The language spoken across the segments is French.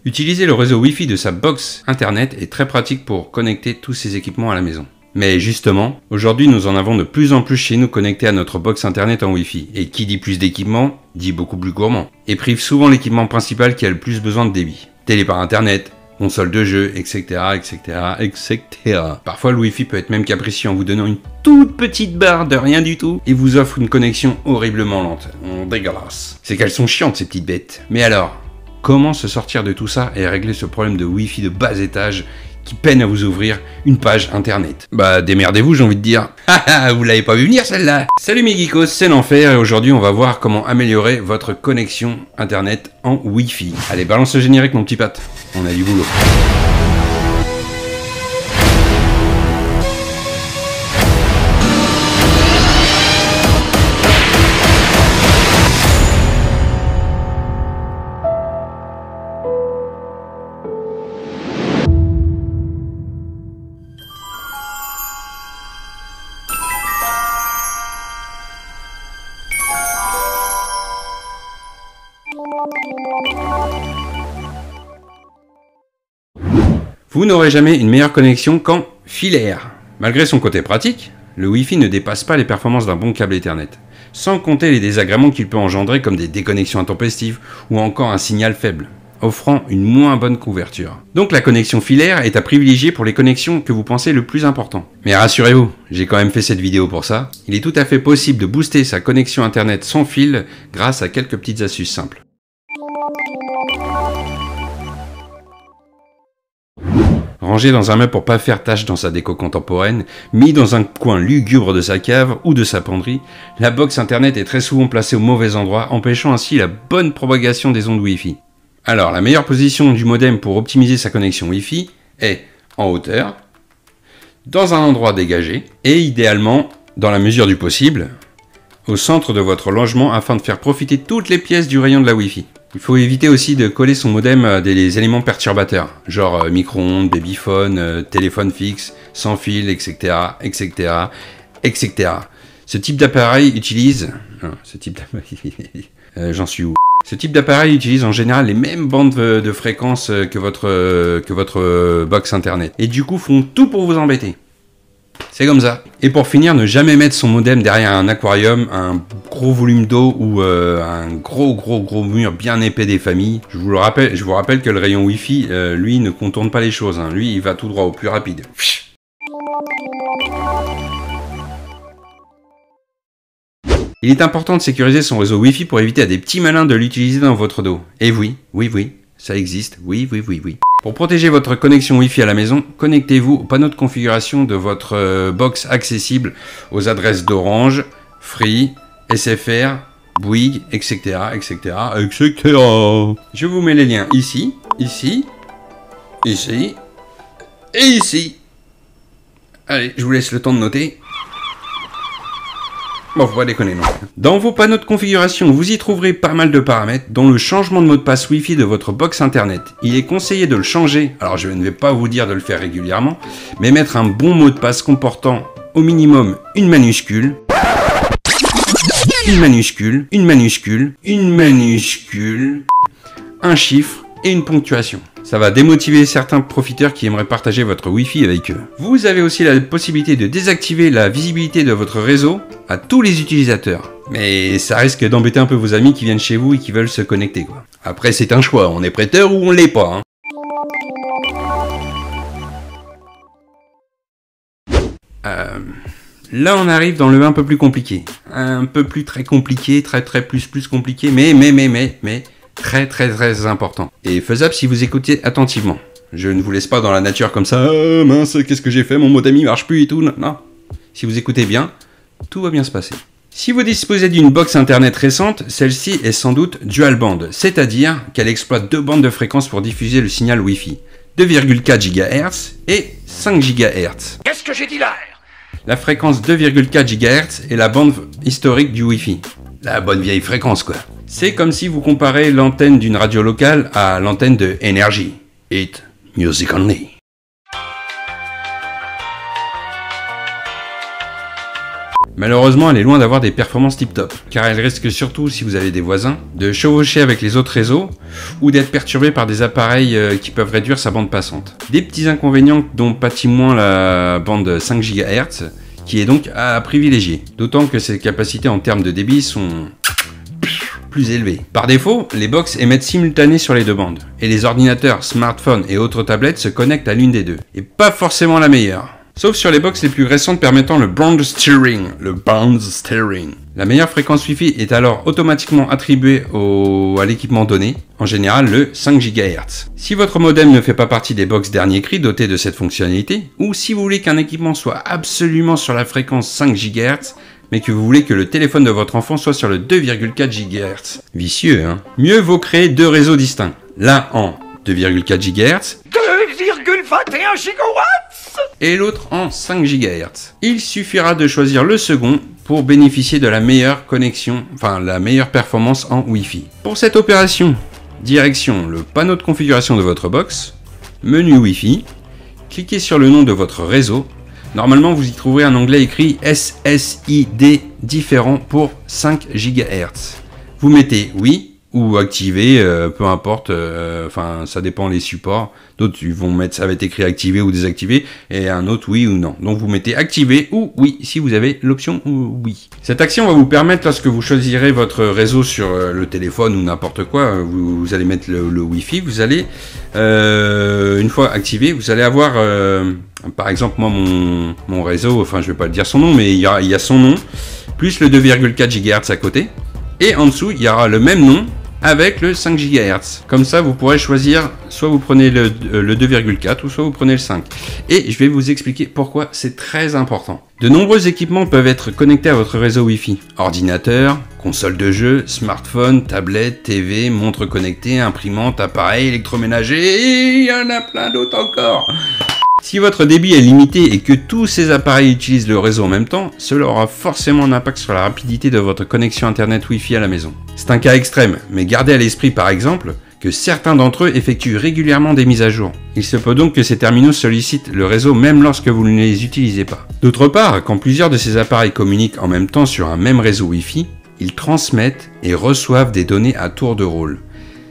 Utiliser le réseau Wi-Fi de sa box internet est très pratique pour connecter tous ces équipements à la maison. Mais justement, aujourd'hui nous en avons de plus en plus chez nous connectés à notre box internet en Wi-Fi. Et qui dit plus d'équipements, dit beaucoup plus gourmand. Et prive souvent l'équipement principal qui a le plus besoin de débit. Télé par internet, console de jeu, etc., etc., etc. Parfois, le Wi-Fi peut être même capricieux en vous donnant une toute petite barre de rien du tout et vous offre une connexion horriblement lente. Dégueulasse. C'est qu'elles sont chiantes, ces petites bêtes. Mais alors, comment se sortir de tout ça et régler ce problème de Wi-Fi de bas étage qui peine à vous ouvrir une page internet? Bah, démerdez-vous, j'ai envie de dire. Haha, vous l'avez pas vu venir celle-là. Salut mes geekos, c'est l'enfer et aujourd'hui on va voir comment améliorer votre connexion internet en Wi-Fi. Allez, balance le générique mon petit Pat, on a du boulot. Vous n'aurez jamais une meilleure connexion qu'en filaire. Malgré son côté pratique, le Wi-Fi ne dépasse pas les performances d'un bon câble Ethernet, sans compter les désagréments qu'il peut engendrer comme des déconnexions intempestives ou encore un signal faible, offrant une moins bonne couverture. Donc la connexion filaire est à privilégier pour les connexions que vous pensez le plus important. Mais rassurez-vous, j'ai quand même fait cette vidéo pour ça. Il est tout à fait possible de booster sa connexion internet sans fil grâce à quelques petites astuces simples. Rangé dans un meuble pour pas faire tache dans sa déco contemporaine, mis dans un coin lugubre de sa cave ou de sa penderie, la box internet est très souvent placée au mauvais endroit, empêchant ainsi la bonne propagation des ondes Wi-Fi. Alors, la meilleure position du modem pour optimiser sa connexion Wi-Fi est en hauteur, dans un endroit dégagé, et idéalement, dans la mesure du possible, au centre de votre logement afin de faire profiter toutes les pièces du rayon de la Wi-Fi. Il faut éviter aussi de coller son modem à des éléments perturbateurs, genre micro-ondes, babyphone, téléphone fixe, sans fil, etc., etc., etc. Ce type d'appareil utilise... J'en suis où? Ce type d'appareil utilise en général les mêmes bandes de fréquences que votre box internet. Et du coup font tout pour vous embêter. C'est comme ça. Et pour finir, ne jamais mettre son modem derrière un aquarium, un gros volume d'eau ou un gros mur bien épais des familles. Je vous rappelle que le rayon Wi-Fi, lui, ne contourne pas les choses. Hein. Lui, il va tout droit au plus rapide. Il est important de sécuriser son réseau Wi-Fi pour éviter à des petits malins de l'utiliser dans votre dos. Et oui, ça existe. Oui. Pour protéger votre connexion Wi-Fi à la maison, connectez-vous au panneau de configuration de votre box accessible aux adresses d'Orange, Free, SFR, Bouygues, etc. Je vous mets les liens ici, ici, ici et ici. Allez, je vous laisse le temps de noter. Bon, faut pas déconner non. Dans vos panneaux de configuration, vous y trouverez pas mal de paramètres, dont le changement de mot de passe Wi-Fi de votre box internet. Il est conseillé de le changer, alors je ne vais pas vous dire de le faire régulièrement, mais mettre un bon mot de passe comportant au minimum une minuscule, un chiffre et une ponctuation. Ça va démotiver certains profiteurs qui aimeraient partager votre Wi-Fi avec eux. Vous avez aussi la possibilité de désactiver la visibilité de votre réseau à tous les utilisateurs. Mais ça risque d'embêter un peu vos amis qui viennent chez vous et qui veulent se connecter, quoi. Après, c'est un choix, on est prêteur ou on l'est pas. Là, on arrive dans le un peu plus compliqué. Un peu plus très compliqué, très plus compliqué, mais très important. Et faisable si vous écoutez attentivement. Je ne vous laisse pas dans la nature comme ça. Oh, mince, qu'est-ce que j'ai fait? Mon modem il marche plus et tout. Non. Si vous écoutez bien, tout va bien se passer. Si vous disposez d'une box internet récente, celle-ci est sans doute dual band, c'est-à-dire qu'elle exploite deux bandes de fréquences pour diffuser le signal Wi-Fi. 2,4 GHz et 5 GHz. Qu'est-ce que j'ai dit là? La fréquence 2,4 GHz est la bande historique du Wi-Fi. La bonne vieille fréquence, quoi. C'est comme si vous comparez l'antenne d'une radio locale à l'antenne de Energy. Hit Music Only. Malheureusement, elle est loin d'avoir des performances tip-top, car elle risque surtout, si vous avez des voisins, de chevaucher avec les autres réseaux ou d'être perturbé par des appareils qui peuvent réduire sa bande passante. Des petits inconvénients dont pâtit moins la bande 5 GHz, qui est donc à privilégier, d'autant que ses capacités en termes de débit sont plus élevées. Par défaut, les box émettent simultané sur les deux bandes, et les ordinateurs, smartphones et autres tablettes se connectent à l'une des deux, et pas forcément la meilleure. Sauf sur les box les plus récentes permettant le band steering. La meilleure fréquence Wi-Fi est alors automatiquement attribuée à l'équipement donné, en général le 5 GHz. Si votre modem ne fait pas partie des box dernier cri dotés de cette fonctionnalité, ou si vous voulez qu'un équipement soit absolument sur la fréquence 5 GHz, mais que vous voulez que le téléphone de votre enfant soit sur le 2,4 GHz. Vicieux, hein? Mieux vaut créer deux réseaux distincts. L'un en 2,4 GHz, 2,21 gigawatts et l'autre en 5 GHz. Il suffira de choisir le second pour bénéficier de la meilleure connexion, enfin la meilleure performance en Wi-Fi. Pour cette opération, direction le panneau de configuration de votre box, menu Wi-Fi, cliquez sur le nom de votre réseau. Normalement, vous y trouverez un onglet écrit SSID différent pour 5 GHz. Vous mettez oui ou activer, peu importe, enfin ça dépend les supports. D'autres ils vont mettre, ça va être écrit activer ou désactiver, et un autre oui ou non. Donc vous mettez activer ou oui si vous avez l'option oui. Cette action va vous permettre, lorsque vous choisirez votre réseau sur le téléphone ou n'importe quoi, vous allez mettre le Wi-Fi, vous allez, une fois activé, vous allez avoir, par exemple moi mon réseau, enfin je vais pas le dire son nom, mais il y a son nom, plus le 2,4 GHz à côté, et en dessous il y aura le même nom, avec le 5 GHz. Comme ça, vous pourrez choisir, soit vous prenez le 2,4 ou soit vous prenez le 5. Et je vais vous expliquer pourquoi c'est très important. De nombreux équipements peuvent être connectés à votre réseau Wi-Fi. Ordinateur, console de jeu, smartphone, tablette, TV, montre connectée, imprimante, appareil électroménager, et il y en a plein d'autres encore. Si votre débit est limité et que tous ces appareils utilisent le réseau en même temps, cela aura forcément un impact sur la rapidité de votre connexion internet Wi-Fi à la maison. C'est un cas extrême, mais gardez à l'esprit par exemple que certains d'entre eux effectuent régulièrement des mises à jour. Il se peut donc que ces terminaux sollicitent le réseau même lorsque vous ne les utilisez pas. D'autre part, quand plusieurs de ces appareils communiquent en même temps sur un même réseau Wi-Fi, ils transmettent et reçoivent des données à tour de rôle.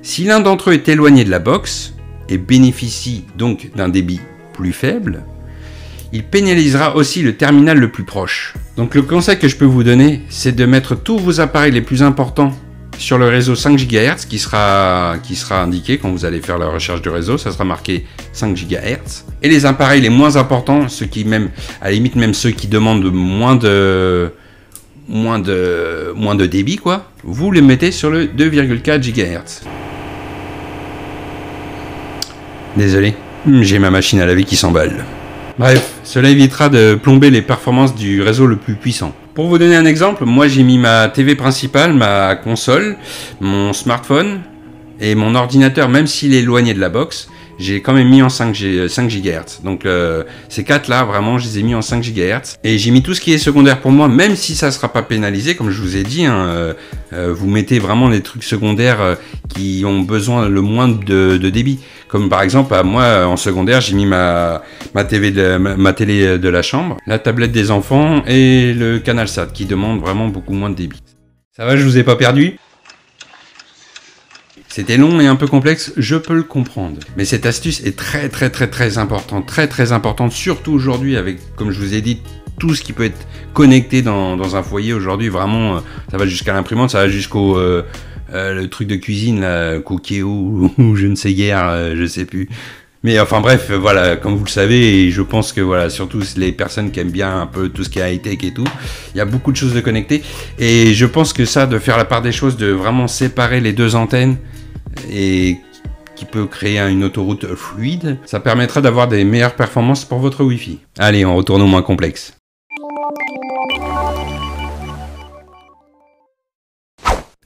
Si l'un d'entre eux est éloigné de la box et bénéficie donc d'un débit plus faible, il pénalisera aussi le terminal le plus proche. Donc le conseil que je peux vous donner, c'est de mettre tous vos appareils les plus importants sur le réseau 5 GHz qui sera indiqué quand vous allez faire la recherche du réseau, ça sera marqué 5 GHz. Et les appareils les moins importants, ceux qui même, à la limite même ceux qui demandent moins de débit quoi, vous les mettez sur le 2,4 GHz. Désolé. J'ai ma machine à laver qui s'emballe. Bref, cela évitera de plomber les performances du réseau le plus puissant. Pour vous donner un exemple, moi j'ai mis ma TV principale, ma console, mon smartphone et mon ordinateur, même s'il est éloigné de la box, j'ai quand même mis en 5 GHz. Donc ces 4 là, vraiment, je les ai mis en 5 GHz. Et j'ai mis tout ce qui est secondaire pour moi, même si ça ne sera pas pénalisé, comme je vous ai dit. Hein, vous mettez vraiment les trucs secondaires qui ont besoin le moins de débit. Comme par exemple, moi en secondaire, j'ai mis ma télé de la chambre, la tablette des enfants et le CanalSat qui demande vraiment beaucoup moins de débit. Ça va, je vous ai pas perdu ? C'était long et un peu complexe, je peux le comprendre. Mais cette astuce est très importante, surtout aujourd'hui avec, comme je vous ai dit, tout ce qui peut être connecté dans un foyer aujourd'hui. Vraiment, ça va jusqu'à l'imprimante, ça va jusqu'au le truc de cuisine, là, Cookéo ou je ne sais guère, je sais plus. Mais enfin bref, voilà, comme vous le savez, et je pense que voilà, surtout les personnes qui aiment bien un peu tout ce qui est high-tech et tout, il y a beaucoup de choses de connectées. Et je pense que ça, de faire la part des choses, de vraiment séparer les deux antennes, et qui peut créer une autoroute fluide, ça permettra d'avoir des meilleures performances pour votre Wi-Fi. Allez, on retourne au moins complexe.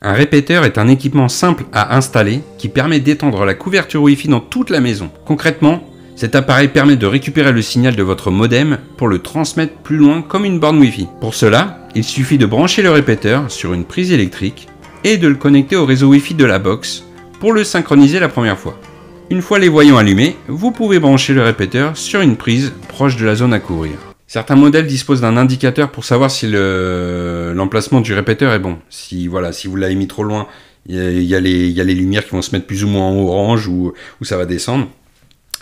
Un répéteur est un équipement simple à installer qui permet d'étendre la couverture Wi-Fi dans toute la maison. Concrètement, cet appareil permet de récupérer le signal de votre modem pour le transmettre plus loin comme une borne Wi-Fi. Pour cela, il suffit de brancher le répéteur sur une prise électrique et de le connecter au réseau Wi-Fi de la box pour le synchroniser la première fois. Une fois les voyants allumés, vous pouvez brancher le répéteur sur une prise proche de la zone à couvrir. Certains modèles disposent d'un indicateur pour savoir si l'emplacement du répéteur est bon. Si vous l'avez mis trop loin, il y a les lumières qui vont se mettre plus ou moins en orange ou ça va descendre.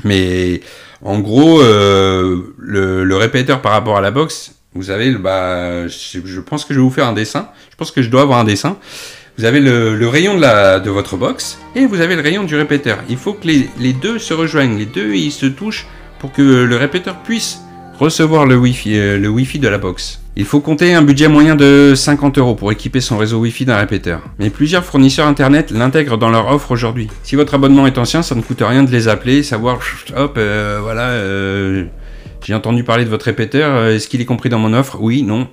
Mais en gros, le répéteur par rapport à la box, vous avez, je pense que je vais vous faire un dessin. Je pense que je dois avoir un dessin. Vous avez le rayon de votre box et vous avez le rayon du répéteur. Il faut que les deux se rejoignent, les deux ils se touchent pour que le répéteur puisse recevoir le Wi-Fi de la box. Il faut compter un budget moyen de 50 € pour équiper son réseau Wi-Fi d'un répéteur. Mais plusieurs fournisseurs internet l'intègrent dans leur offre aujourd'hui. Si votre abonnement est ancien, ça ne coûte rien de les appeler, savoir, hop, j'ai entendu parler de votre répéteur, est-ce qu'il est compris dans mon offre? Oui, non.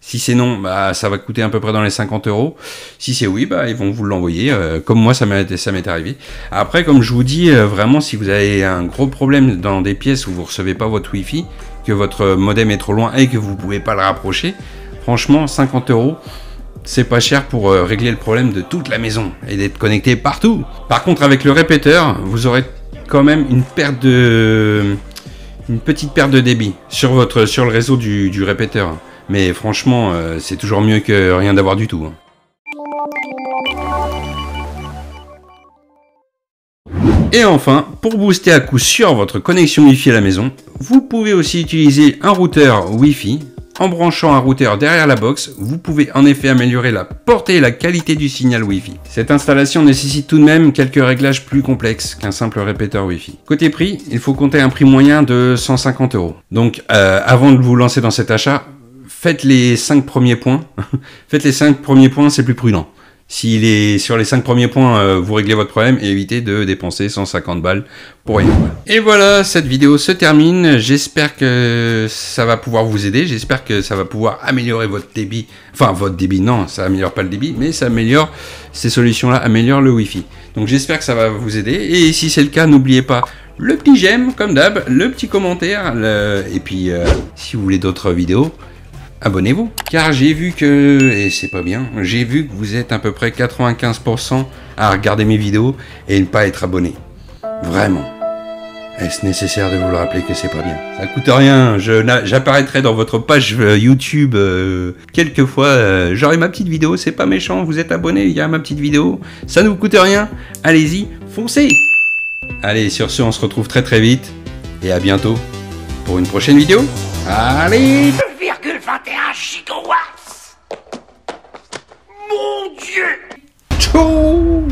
Si c'est non, ça va coûter à peu près dans les 50 €. Si c'est oui, ils vont vous l'envoyer. Comme moi, ça m'est arrivé. Après, comme je vous dis, vraiment, si vous avez un gros problème dans des pièces où vous recevez pas votre Wi-Fi, que votre modem est trop loin et que vous pouvez pas le rapprocher, franchement, 50 €, c'est pas cher pour régler le problème de toute la maison et d'être connecté partout. Par contre, avec le répéteur, vous aurez quand même une petite perte de débit sur le réseau du répéteur. Mais franchement, c'est toujours mieux que rien d'avoir du tout. Et enfin, pour booster à coup sûr votre connexion Wi-Fi à la maison, vous pouvez aussi utiliser un routeur Wi-Fi. En branchant un routeur derrière la box, vous pouvez en effet améliorer la portée et la qualité du signal Wi-Fi. Cette installation nécessite tout de même quelques réglages plus complexes qu'un simple répéteur Wi-Fi. Côté prix, il faut compter un prix moyen de 150 €. Donc avant de vous lancer dans cet achat, faites les 5 premiers points. Faites les 5 premiers points, c'est plus prudent. Sur les 5 premiers points, vous réglez votre problème et évitez de dépenser 150 balles pour rien. Et voilà, cette vidéo se termine. J'espère que ça va pouvoir vous aider. J'espère que ça va pouvoir améliorer votre débit. Enfin, votre débit, non, ça améliore pas le débit, mais ça améliore, ces solutions-là améliorent le Wi-Fi. Donc j'espère que ça va vous aider. Et si c'est le cas, n'oubliez pas le petit j'aime, comme d'hab, le petit commentaire, et puis si vous voulez d'autres vidéos, abonnez-vous, car j'ai vu que, et c'est pas bien, j'ai vu que vous êtes à peu près 95% à regarder mes vidéos et ne pas être abonné. Vraiment. Est-ce nécessaire de vous le rappeler que c'est pas bien? Ça coûte rien, j'apparaîtrai dans votre page YouTube quelquefois, j'aurai ma petite vidéo, c'est pas méchant, vous êtes abonné, il y a ma petite vidéo, ça ne vous coûte rien, allez-y, foncez! Allez, sur ce, on se retrouve très très vite, et à bientôt pour une prochaine vidéo. Allez! 2,21 gigawatts. Mon Dieu! Ciao!